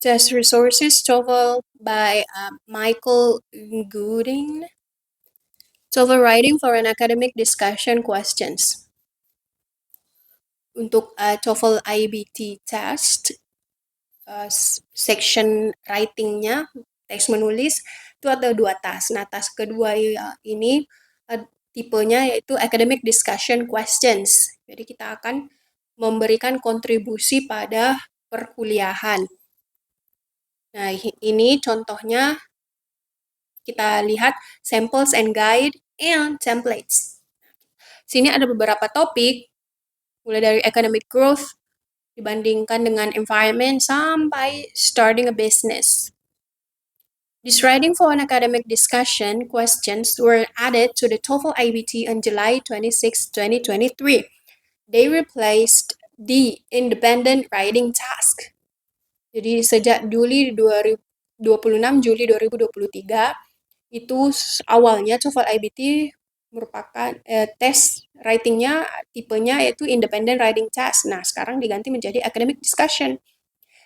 Test resources TOEFL by Michael Gooding. TOEFL writing for an academic discussion questions. Untuk TOEFL IBT test, section writingnya, teks menulis, itu ada 2 task. Nah, task kedua ini tipenya yaitu academic discussion questions. Jadi kita akan memberikan kontribusi pada perkuliahan. Nah, ini contohnya kita lihat samples and guide and templates. Sini ada beberapa topik, mulai dari academic growth, dibandingkan dengan environment, sampai starting a business. This writing for an academic discussion questions were added to the TOEFL IBT on July 26, 2023. They replaced the independent writing task. Jadi sejak Juli 2023 itu awalnya TOEFL IBT merupakan tes writingnya tipenya yaitu independent writing task. Nah, sekarang diganti menjadi academic discussion.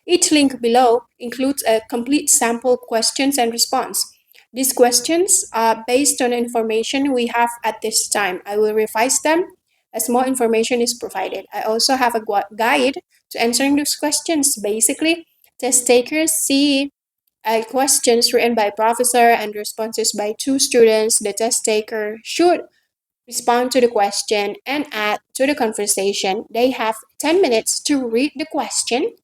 Each link below includes a complete sample questions and response. These questions are based on information we have at this time. I will revise them as more information is provided. I also have a guide to answering those questions. Basically, test takers see questions written by professor and responses by 2 students. The test taker should respond to the question and add to the conversation. They have 10 minutes to read the question,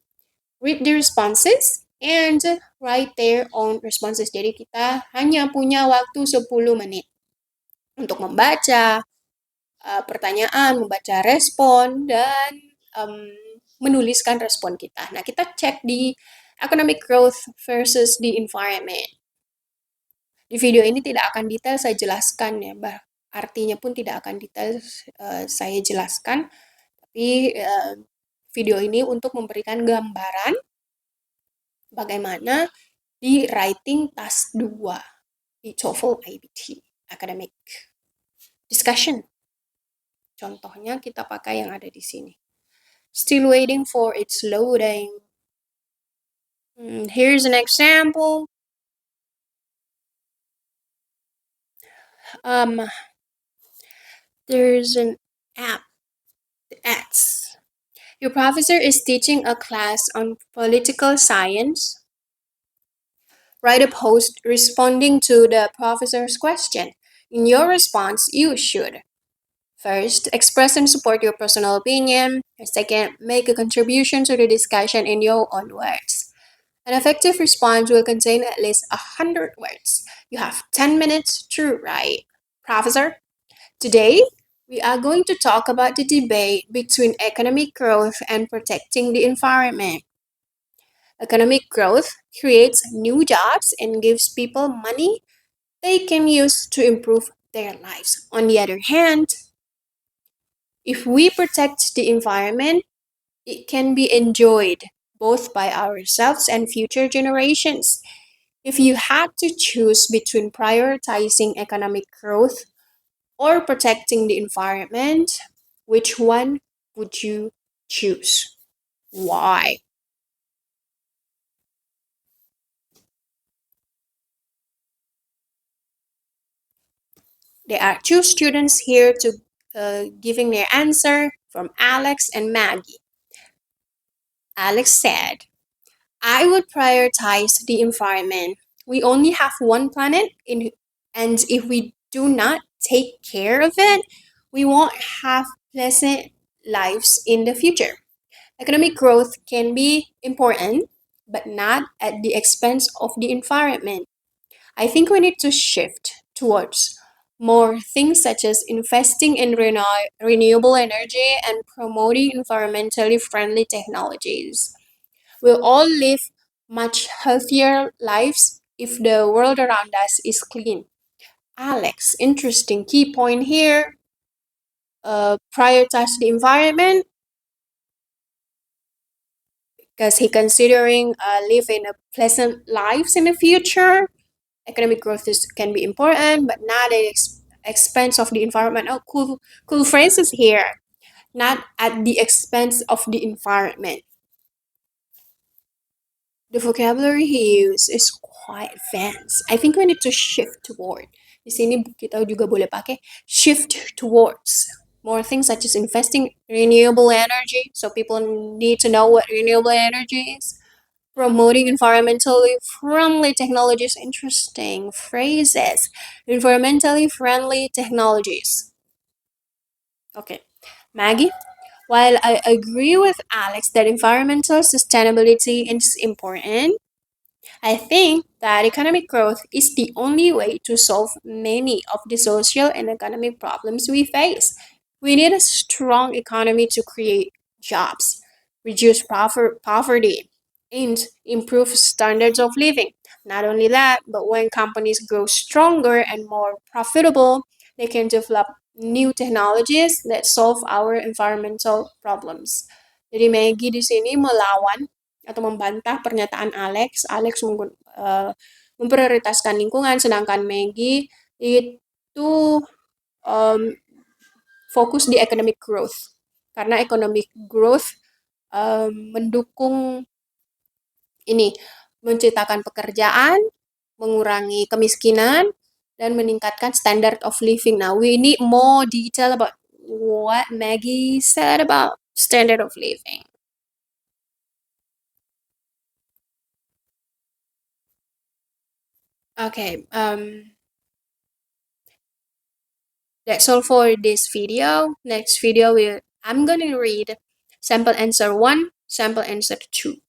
read the responses, and write their own responses. Jadi kita hanya punya waktu 10 menit untuk membaca pertanyaan, membaca respon, dan menuliskan respon kita. Nah, kita cek di economic growth versus the environment. Di video ini tidak akan detail saya jelaskan ya, artinya pun tidak akan detail saya jelaskan, tapi video ini untuk memberikan gambaran bagaimana di writing task 2 di TOEFL IBT academic discussion. Contohnya kita pakai yang ada di sini. Still waiting for its loading. Here's an example. There's an app, the ads. Your professor is teaching a class on political science. Write a post responding to the professor's question. In your response, you should first, express and support your personal opinion. Second, make a contribution to the discussion in your own words. An effective response will contain at least 100 words. You have 10 minutes to write. Professor, today we are going to talk about the debate between economic growth and protecting the environment. Economic growth creates new jobs and gives people money they can use to improve their lives. On the other hand, if we protect the environment, it can be enjoyed both by ourselves and future generations. If you had to choose between prioritizing economic growth or protecting the environment, which one would you choose? Why? There are 2 students here to giving their answer from Alex and Maggie. Alex said, I would prioritize the environment. We only have one planet, and if we do not take care of it, we won't have pleasant lives in the future. Economic growth can be important, but not at the expense of the environment. I think we need to shift towards more things such as investing in renewable energy and promoting environmentally friendly technologies. We'll all live much healthier lives if the world around us is clean. Alex, interesting key point here. Prioritize the environment because he considering living a pleasant lives in the future. Economic growth can be important, but not at expense of the environment. Oh, cool phrases here. Not at the expense of the environment. The vocabulary he used is quite advanced. I think we need to shift toward. Di sini kita juga boleh pakai shift towards more things such as investing renewable energy. So people need to know what renewable energy is. Promoting environmentally friendly technologies. Interesting phrases. Environmentally friendly technologies. Okay. Maggie, while I agree with Alex that environmental sustainability is important, I think that economic growth is the only way to solve many of the social and economic problems we face. We need a strong economy to create jobs, reduce poverty, and improve standards of living. Not only that, but when companies grow stronger and more profitable, they can develop new technologies that solve our environmental problems. Jadi Maggie di sini melawan atau membantah pernyataan Alex. Memprioritaskan lingkungan, sedangkan Maggie itu um, fokus di economic growth. Karena economic growth mendukung ini, menciptakan pekerjaan, mengurangi kemiskinan, dan meningkatkan standard of living. Now, we need more detail about what Maggie said about standard of living. Okay, that's all for this video. Next video, I'm gonna read sample answer 1, sample answer 2.